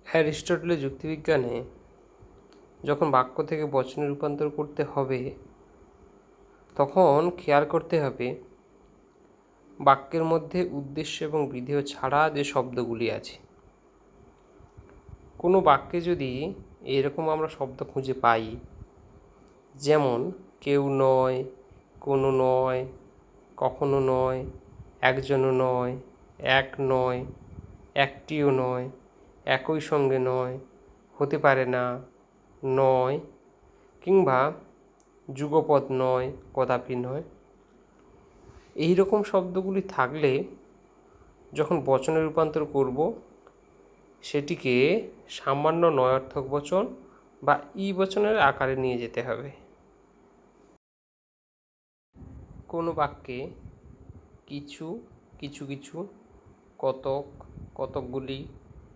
অ্যারিস্টটলের যুক্তিবিজ্ঞানে যখন বাক্য থেকে বচনে রূপান্তর করতে হবে তখন খেয়াল করতে হবে বাক্যের মধ্যে উদ্দেশ্য এবং বিধেয় ছাড়া যে শব্দগুলি আছে। কোনো বাক্যে যদি এরকম আমরা শব্দ খুঁজে পাই, যেমন কেউ নয়, কোনো নয়, কখনো নয়, একজনও নয়, এক নয়, একটিও নয়, একই সঙ্গে নয়, হতে পারে না, নয়, কিংবা যুগপৎ নয়, কদাপি নয়, এই রকম শব্দগুলি থাকলে যখন বচনে রূপান্তর করব সেটিকে সামান্য নয়ার্থক বচন বা ই বচনের আকারে নিয়ে যেতে হবে। কোনো বাক্যে কিছু, কিছু কিছু, কতক, কতকগুলি,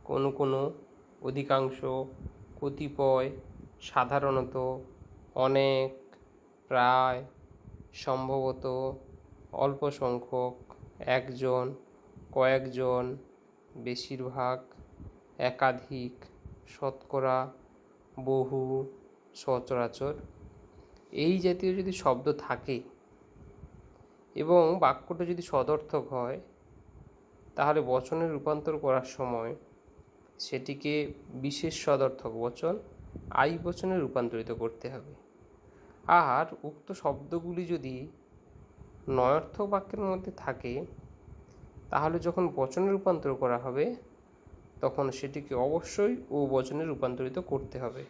কোনো কোনো, অধিকাংশ, কতিপয়, সাধারণত, অনেক, প্রায়, সম্ভবত, অল্প সংখ্যক, একজন, কয়েকজন, বেশিরভাগ, একাধিক, শতকরা, বহু, সচরাচর, এই জাতীয় যদি শব্দ থাকে এবং বাক্যটা যদি সদর্থক হয়, তাহলে বচনে রূপান্তর করার সময় সেটিকে বিশেষ সদর্থক বচন আই বচনে রূপান্তরিত করতে হবে। আর উক্ত শব্দগুলি যদি নয়ার্থক বাক্যের মধ্যে থাকে, তাহলে যখন বচনে রূপান্তর করা হবে তখন সেটিকে অবশ্যই ও বচনে রূপান্তরিত করতে হবে।